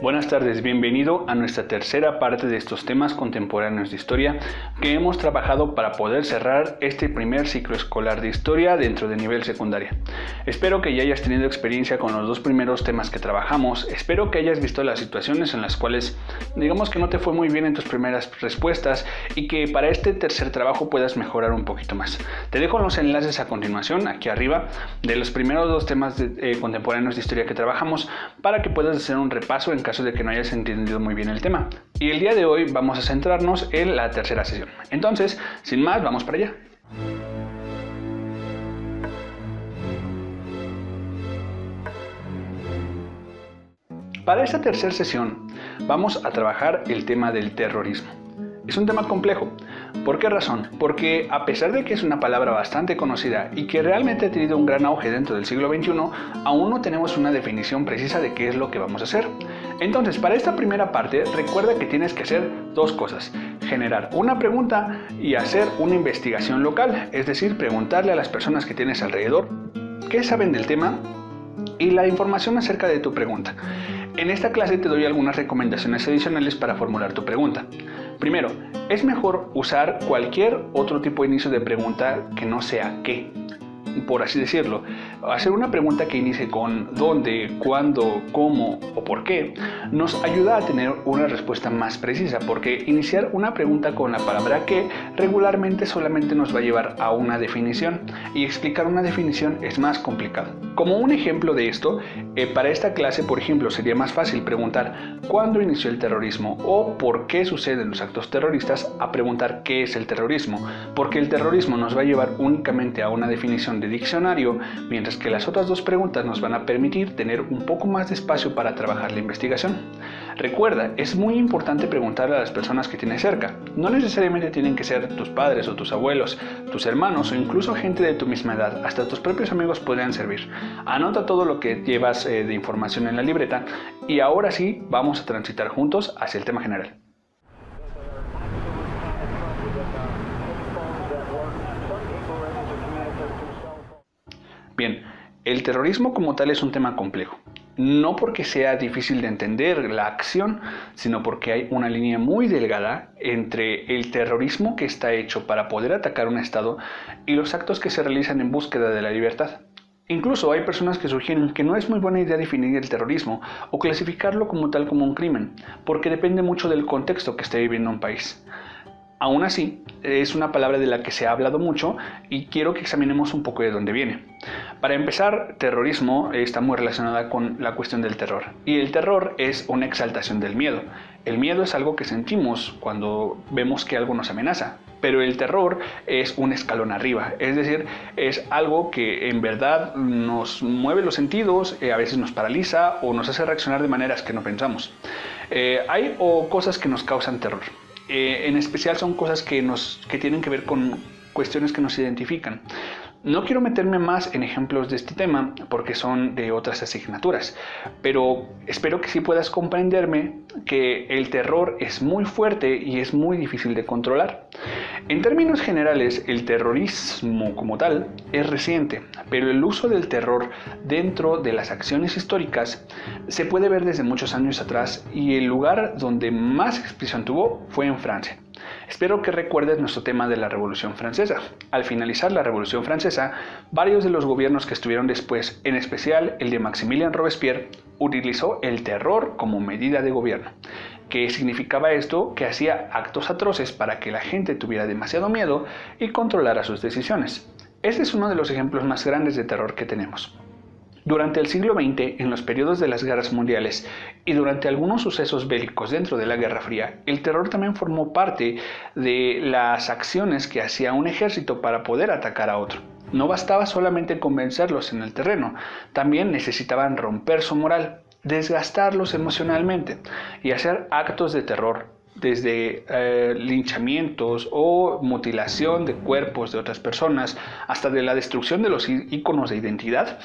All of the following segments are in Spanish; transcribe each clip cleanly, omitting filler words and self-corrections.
Buenas tardes, bienvenido a nuestra tercera parte de estos temas contemporáneos de historia que hemos trabajado para poder cerrar este primer ciclo escolar de historia dentro de nivel secundaria. Espero que ya hayas tenido experiencia con los dos primeros temas que trabajamos, espero que hayas visto las situaciones en las cuales digamos que no te fue muy bien en tus primeras respuestas y que para este tercer trabajo puedas mejorar un poquito más. Te dejo los enlaces a continuación aquí arriba de los primeros dos temas contemporáneos de historia que trabajamos para que puedas hacer un repaso en caso de que no hayas entendido muy bien el tema. Y el día de hoy vamos a centrarnos en la tercera sesión. Entonces, sin más, vamos para allá. Para esta tercera sesión vamos a trabajar el tema del terrorismo. Es un tema complejo. ¿Por qué razón? Porque a pesar de que es una palabra bastante conocida y que realmente ha tenido un gran auge dentro del siglo XXI, aún no tenemos una definición precisa de qué es lo que vamos a hacer. Entonces, para esta primera parte, recuerda que tienes que hacer dos cosas: generar una pregunta y hacer una investigación local, es decir, preguntarle a las personas que tienes alrededor qué saben del tema y la información acerca de tu pregunta. En esta clase te doy algunas recomendaciones adicionales para formular tu pregunta. Primero, es mejor usar cualquier otro tipo de inicio de pregunta que no sea qué, por así decirlo. Hacer una pregunta que inicie con dónde, cuándo, cómo o por qué nos ayuda a tener una respuesta más precisa, porque iniciar una pregunta con la palabra qué regularmente solamente nos va a llevar a una definición, y explicar una definición es más complicado. Como un ejemplo de esto, para esta clase, por ejemplo, sería más fácil preguntar ¿cuándo inició el terrorismo? O ¿por qué suceden los actos terroristas? A preguntar ¿qué es el terrorismo? Porque el terrorismo nos va a llevar únicamente a una definición de diccionario, mientras que las otras dos preguntas nos van a permitir tener un poco más de espacio para trabajar la investigación. Recuerda, es muy importante preguntarle a las personas que tienes cerca. No necesariamente tienen que ser tus padres o tus abuelos, tus hermanos o incluso gente de tu misma edad. Hasta tus propios amigos podrían servir. Anota todo lo que llevas de información en la libreta y ahora sí vamos a transitar juntos hacia el tema general. Bien, el terrorismo como tal es un tema complejo. No porque sea difícil de entender la acción, sino porque hay una línea muy delgada entre el terrorismo que está hecho para poder atacar un estado y los actos que se realizan en búsqueda de la libertad. Incluso hay personas que sugieren que no es muy buena idea definir el terrorismo o clasificarlo como tal como un crimen, porque depende mucho del contexto que esté viviendo un país. Aún así, es una palabra de la que se ha hablado mucho y quiero que examinemos un poco de dónde viene. Para empezar, terrorismo está muy relacionada con la cuestión del terror. Y el terror es una exaltación del miedo. El miedo es algo que sentimos cuando vemos que algo nos amenaza. Pero el terror es un escalón arriba. Es decir, es algo que en verdad nos mueve los sentidos, a veces nos paraliza o nos hace reaccionar de maneras que no pensamos. Hay cosas que nos causan terror. En especial son cosas que tienen que ver con cuestiones que nos identifican. No quiero meterme más en ejemplos de este tema porque son de otras asignaturas, pero espero que sí puedas comprenderme que el terror es muy fuerte y es muy difícil de controlar. En términos generales, el terrorismo como tal es reciente, pero el uso del terror dentro de las acciones históricas se puede ver desde muchos años atrás, y el lugar donde más expresión tuvo fue en Francia. Espero que recuerdes nuestro tema de la Revolución Francesa. Al finalizar la Revolución Francesa, varios de los gobiernos que estuvieron después, en especial el de Maximilien Robespierre, utilizó el terror como medida de gobierno. ¿Qué significaba esto? Que hacía actos atroces para que la gente tuviera demasiado miedo y controlara sus decisiones. Este es uno de los ejemplos más grandes de terror que tenemos. Durante el siglo XX, en los periodos de las guerras mundiales y durante algunos sucesos bélicos dentro de la Guerra Fría, el terror también formó parte de las acciones que hacía un ejército para poder atacar a otro. No bastaba solamente convencerlos en el terreno, también necesitaban romper su moral, desgastarlos emocionalmente y hacer actos de terror, desde linchamientos o mutilación de cuerpos de otras personas hasta de la destrucción de los íconos de identidad.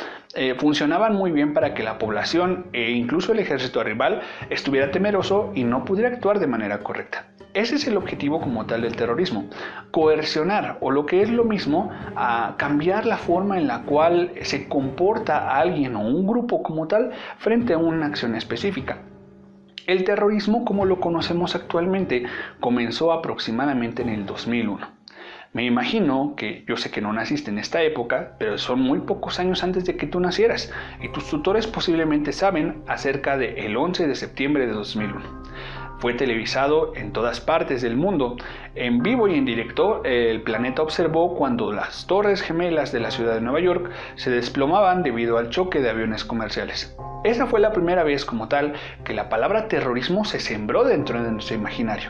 Funcionaban muy bien para que la población e incluso el ejército rival estuviera temeroso y no pudiera actuar de manera correcta. Ese es el objetivo como tal del terrorismo: coercionar, o lo que es lo mismo, a cambiar la forma en la cual se comporta alguien o un grupo como tal frente a una acción específica. El terrorismo, como lo conocemos actualmente, comenzó aproximadamente en el 2001. Me imagino que yo sé que no naciste en esta época, pero son muy pocos años antes de que tú nacieras, y tus tutores posiblemente saben acerca del 11 de septiembre de 2001. Fue televisado en todas partes del mundo. En vivo y en directo, el planeta observó cuando las torres gemelas de la ciudad de Nueva York se desplomaban debido al choque de aviones comerciales. Esa fue la primera vez como tal que la palabra terrorismo se sembró dentro de nuestro imaginario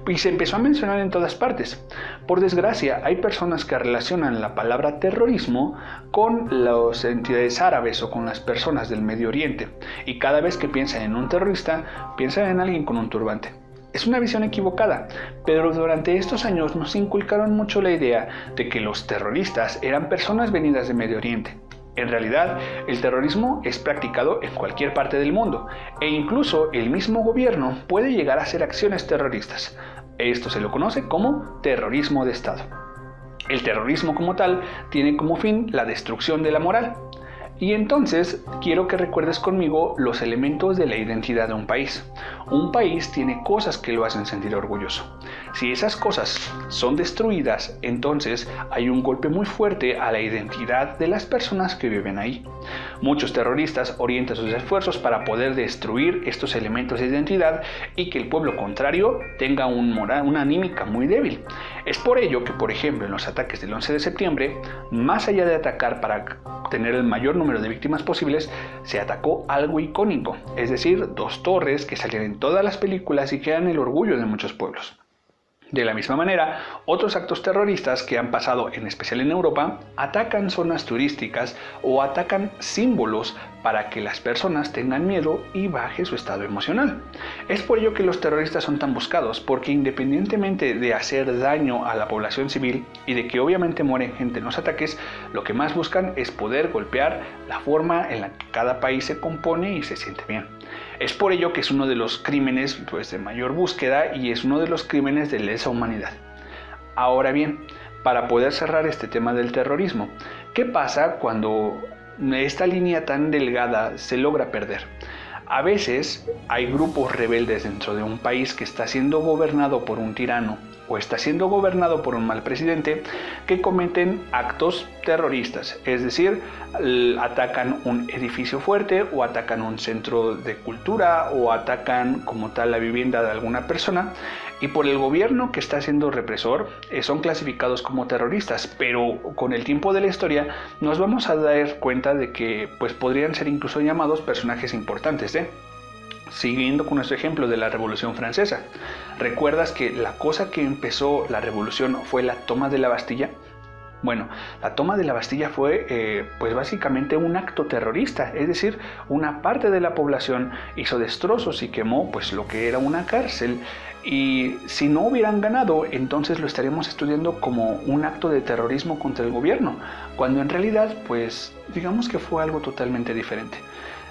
y se empezó a mencionar en todas partes. Por desgracia, hay personas que relacionan la palabra terrorismo con las entidades árabes o con las personas del Medio Oriente, y cada vez que piensan en un terrorista, piensan en alguien con un turbante. Es una visión equivocada, pero durante estos años nos inculcaron mucho la idea de que los terroristas eran personas venidas de Medio Oriente. En realidad, el terrorismo es practicado en cualquier parte del mundo, e incluso el mismo gobierno puede llegar a hacer acciones terroristas. Esto se lo conoce como terrorismo de Estado. El terrorismo como tal tiene como fin la destrucción de la moral. Y entonces quiero que recuerdes conmigo los elementos de la identidad de un país. Un país tiene cosas que lo hacen sentir orgulloso. Si esas cosas son destruidas, entonces hay un golpe muy fuerte a la identidad de las personas que viven ahí. Muchos terroristas orientan sus esfuerzos para poder destruir estos elementos de identidad y que el pueblo contrario tenga una anímica muy débil. Es por ello que, por ejemplo, en los ataques del 11 de septiembre, más allá de atacar para tener el mayor número de víctimas posibles, se atacó algo icónico, es decir, 2 torres que salían en todas las películas y que eran el orgullo de muchos pueblos. De la misma manera, otros actos terroristas que han pasado, en especial en Europa, atacan zonas turísticas o atacan símbolos para que las personas tengan miedo y baje su estado emocional. Es por ello que los terroristas son tan buscados, porque independientemente de hacer daño a la población civil y de que obviamente muere gente en los ataques, lo que más buscan es poder golpear la forma en la que cada país se compone y se siente bien. Es por ello que es uno de los crímenes de mayor búsqueda y es uno de los crímenes de lesa humanidad. Ahora bien, para poder cerrar este tema del terrorismo, ¿qué pasa cuando esta línea tan delgada se logra perder? A veces hay grupos rebeldes dentro de un país que está siendo gobernado por un tirano o está siendo gobernado por un mal presidente que cometen actos terroristas, es decir, atacan un edificio fuerte o atacan un centro de cultura o atacan como tal la vivienda de alguna persona, y por el gobierno que está siendo represor son clasificados como terroristas, pero con el tiempo de la historia nos vamos a dar cuenta de que podrían ser incluso llamados personajes importantes, Siguiendo con nuestro ejemplo de la Revolución Francesa, ¿recuerdas que la cosa que empezó la revolución fue la toma de la Bastilla? Bueno, la toma de la Bastilla fue básicamente un acto terrorista, es decir, una parte de la población hizo destrozos y quemó lo que era una cárcel, y si no hubieran ganado, entonces lo estaríamos estudiando como un acto de terrorismo contra el gobierno, cuando en realidad digamos que fue algo totalmente diferente.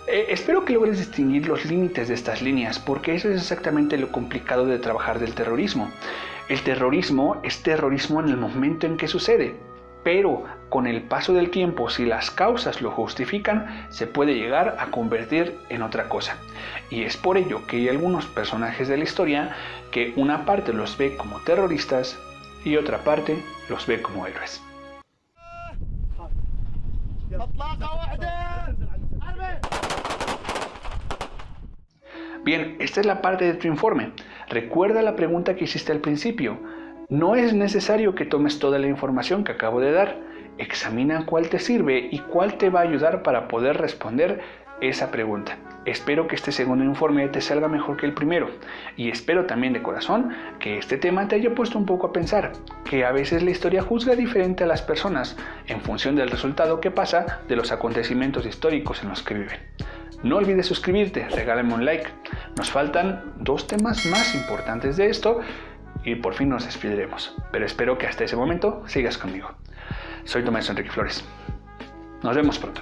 Espero que logres distinguir los límites de estas líneas, porque eso es exactamente lo complicado de trabajar del terrorismo. El terrorismo es terrorismo en el momento en que sucede, pero con el paso del tiempo, si las causas lo justifican, se puede llegar a convertir en otra cosa. Y es por ello que hay algunos personajes de la historia que una parte los ve como terroristas y otra parte los ve como héroes. Bien, esta es la parte de tu informe. Recuerda la pregunta que hiciste al principio. No es necesario que tomes toda la información que acabo de dar. Examina cuál te sirve y cuál te va a ayudar para poder responder esa pregunta. Espero que este segundo informe te salga mejor que el primero, y espero también de corazón que este tema te haya puesto un poco a pensar, que a veces la historia juzga diferente a las personas en función del resultado que pasa de los acontecimientos históricos en los que viven. No olvides suscribirte, regálame un like. Nos faltan 2 temas más importantes de esto y por fin nos despediremos. Pero espero que hasta ese momento sigas conmigo. Soy tu maestro Enrique Flores. Nos vemos pronto.